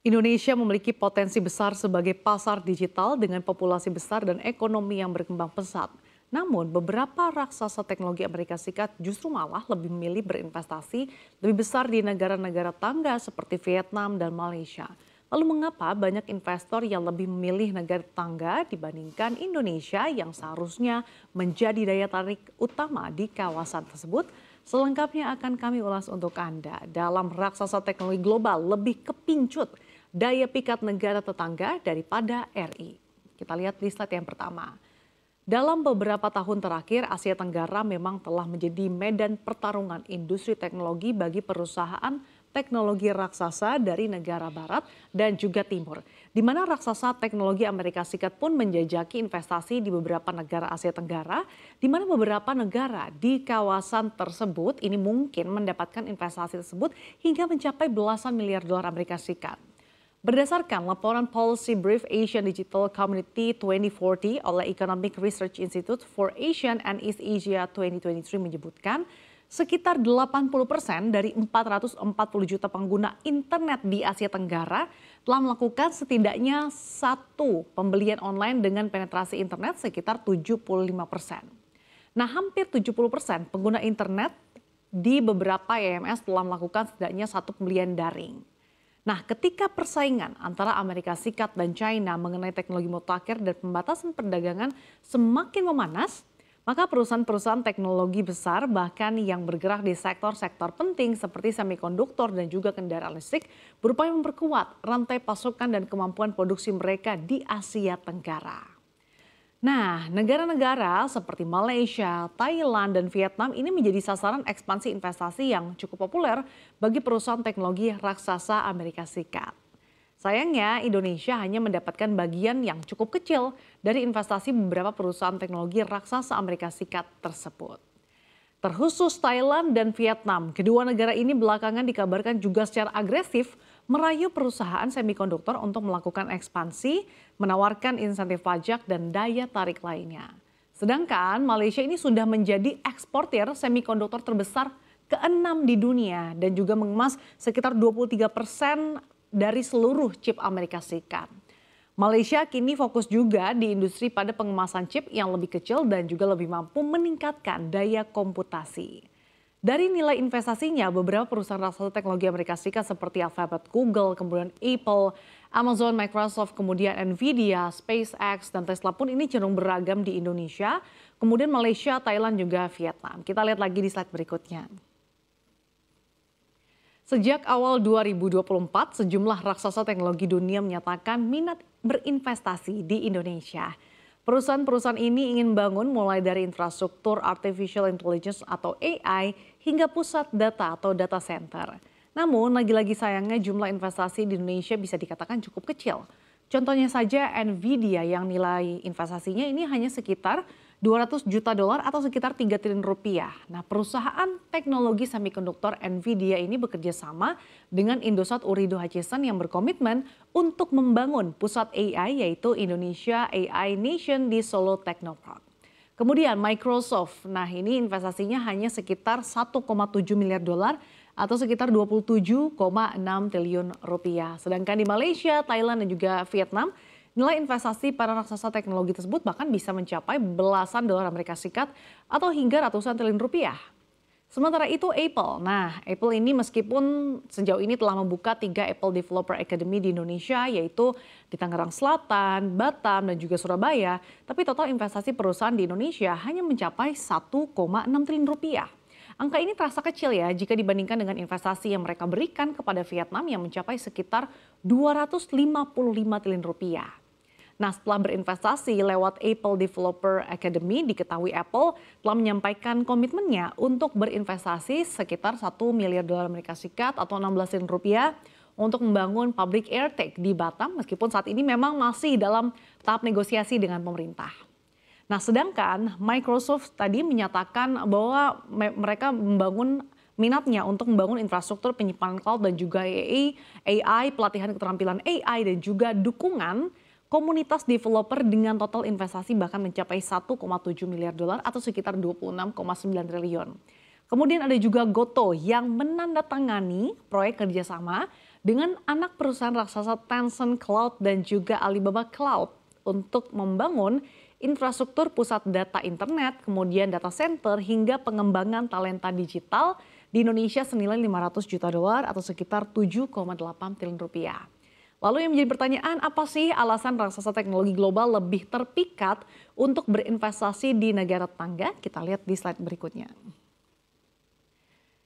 Indonesia memiliki potensi besar sebagai pasar digital dengan populasi besar dan ekonomi yang berkembang pesat. Namun, beberapa raksasa teknologi Amerika Serikat justru malah lebih memilih berinvestasi lebih besar di negara-negara tangga seperti Vietnam dan Malaysia. Lalu mengapa banyak investor yang lebih memilih negara tangga dibandingkan Indonesia yang seharusnya menjadi daya tarik utama di kawasan tersebut? Selengkapnya akan kami ulas untuk Anda. Dalam raksasa teknologi global lebih kepincut daya pikat negara tetangga daripada RI. Kita lihat di slide yang pertama. Dalam beberapa tahun terakhir, Asia Tenggara memang telah menjadi medan pertarungan industri teknologi bagi perusahaan teknologi raksasa dari negara barat dan juga timur. Di mana raksasa teknologi Amerika Serikat pun menjajaki investasi di beberapa negara Asia Tenggara, di mana beberapa negara di kawasan tersebut ini mungkin mendapatkan investasi tersebut hingga mencapai belasan miliar dolar Amerika Serikat. Berdasarkan laporan Policy Brief Asian Digital Community 2040 oleh Economic Research Institute for Asian and East Asia 2023 menyebutkan sekitar 80% dari 440 juta pengguna internet di Asia Tenggara telah melakukan setidaknya satu pembelian online dengan penetrasi internet sekitar 75%. Nah, hampir 70% pengguna internet di beberapa IMS telah melakukan setidaknya satu pembelian daring. Nah, ketika persaingan antara Amerika Serikat dan China mengenai teknologi mutakhir dan pembatasan perdagangan semakin memanas, maka perusahaan-perusahaan teknologi besar bahkan yang bergerak di sektor-sektor penting seperti semikonduktor dan juga kendaraan listrik berupaya memperkuat rantai pasokan dan kemampuan produksi mereka di Asia Tenggara. Nah, negara-negara seperti Malaysia, Thailand, dan Vietnam ini menjadi sasaran ekspansi investasi yang cukup populer bagi perusahaan teknologi raksasa Amerika Serikat. Sayangnya, Indonesia hanya mendapatkan bagian yang cukup kecil dari investasi beberapa perusahaan teknologi raksasa Amerika Serikat tersebut. Terkhusus Thailand dan Vietnam, kedua negara ini belakangan dikabarkan juga secara agresif merayu perusahaan semikonduktor untuk melakukan ekspansi, menawarkan insentif pajak dan daya tarik lainnya. Sedangkan Malaysia ini sudah menjadi eksportir semikonduktor terbesar ke-6 di dunia dan juga mengemas sekitar 23% dari seluruh chip Amerika Serikat. Malaysia kini fokus juga di industri pada pengemasan chip yang lebih kecil dan juga lebih mampu meningkatkan daya komputasi. Dari nilai investasinya, beberapa perusahaan raksasa teknologi Amerika Serikat seperti Alphabet, Google, kemudian Apple, Amazon, Microsoft, kemudian Nvidia, SpaceX, dan Tesla pun ini cenderung beragam di Indonesia, kemudian Malaysia, Thailand, juga Vietnam. Kita lihat lagi di slide berikutnya. Sejak awal 2024, sejumlah raksasa teknologi dunia menyatakan minat berinvestasi di Indonesia. Perusahaan-perusahaan ini ingin bangun mulai dari infrastruktur artificial intelligence atau AI hingga pusat data atau data center. Namun lagi-lagi sayangnya jumlah investasi di Indonesia bisa dikatakan cukup kecil. Contohnya saja Nvidia yang nilai investasinya ini hanya sekitar 200 juta dolar atau sekitar 3 triliun rupiah. Nah, perusahaan teknologi semikonduktor Nvidia ini bekerja sama dengan Indosat Ooredoo Hutchison yang berkomitmen untuk membangun pusat AI yaitu Indonesia AI Nation di Solo Technopark. Kemudian Microsoft, nah ini investasinya hanya sekitar 1,7 miliar dolar atau sekitar 27,6 triliun rupiah. Sedangkan di Malaysia, Thailand, dan juga Vietnam, nilai investasi para raksasa teknologi tersebut bahkan bisa mencapai belasan dolar Amerika Serikat atau hingga ratusan triliun rupiah. Sementara itu Apple, nah Apple ini meskipun sejauh ini telah membuka 3 Apple Developer Academy di Indonesia yaitu di Tangerang Selatan, Batam, dan juga Surabaya, tapi total investasi perusahaan di Indonesia hanya mencapai 1,6 triliun rupiah. Angka ini terasa kecil ya jika dibandingkan dengan investasi yang mereka berikan kepada Vietnam yang mencapai sekitar 255 triliun rupiah. Nah, setelah berinvestasi lewat Apple Developer Academy, diketahui Apple telah menyampaikan komitmennya untuk berinvestasi sekitar 1 miliar dolar Amerika Serikat atau 16 triliun rupiah untuk membangun public AirTag di Batam meskipun saat ini memang masih dalam tahap negosiasi dengan pemerintah. Nah, sedangkan Microsoft tadi menyatakan bahwa mereka minatnya untuk membangun infrastruktur penyimpanan cloud dan juga AI, pelatihan keterampilan AI dan juga dukungan komunitas developer dengan total investasi bahkan mencapai 1,7 miliar dolar atau sekitar 26,9 triliun. Kemudian ada juga Goto yang menandatangani proyek kerjasama dengan anak perusahaan raksasa Tencent Cloud dan juga Alibaba Cloud untuk membangun infrastruktur pusat data internet, kemudian data center hingga pengembangan talenta digital di Indonesia senilai 500 juta dolar atau sekitar 7,8 triliun rupiah. Lalu yang menjadi pertanyaan, apa sih alasan raksasa teknologi global lebih terpikat untuk berinvestasi di negara tetangga? Kita lihat di slide berikutnya.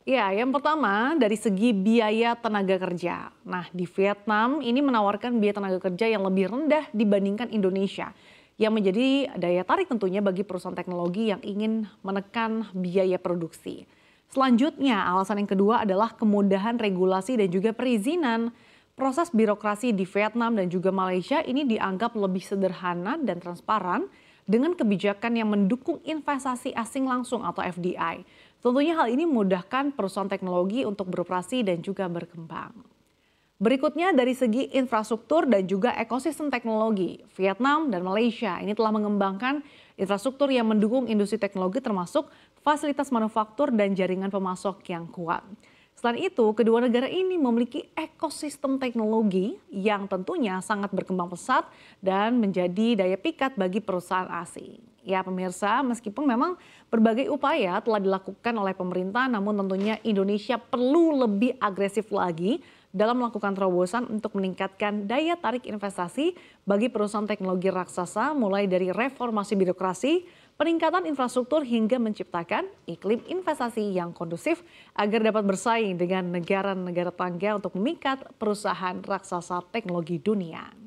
Ya, yang pertama dari segi biaya tenaga kerja. Nah, di Vietnam ini menawarkan biaya tenaga kerja yang lebih rendah dibandingkan Indonesia, yang menjadi daya tarik tentunya bagi perusahaan teknologi yang ingin menekan biaya produksi. Selanjutnya, alasan yang kedua adalah kemudahan regulasi dan juga perizinan. Proses birokrasi di Vietnam dan juga Malaysia ini dianggap lebih sederhana dan transparan dengan kebijakan yang mendukung investasi asing langsung atau FDI. Tentunya hal ini memudahkan perusahaan teknologi untuk beroperasi dan juga berkembang. Berikutnya dari segi infrastruktur dan juga ekosistem teknologi, Vietnam dan Malaysia ini telah mengembangkan infrastruktur yang mendukung industri teknologi termasuk fasilitas manufaktur dan jaringan pemasok yang kuat. Selain itu, kedua negara ini memiliki ekosistem teknologi yang tentunya sangat berkembang pesat dan menjadi daya pikat bagi perusahaan asing. Ya pemirsa, meskipun memang berbagai upaya telah dilakukan oleh pemerintah, namun tentunya Indonesia perlu lebih agresif lagi dalam melakukan terobosan untuk meningkatkan daya tarik investasi bagi perusahaan teknologi raksasa mulai dari reformasi birokrasi, peningkatan infrastruktur hingga menciptakan iklim investasi yang kondusif agar dapat bersaing dengan negara-negara tetangga untuk memikat perusahaan raksasa teknologi dunia.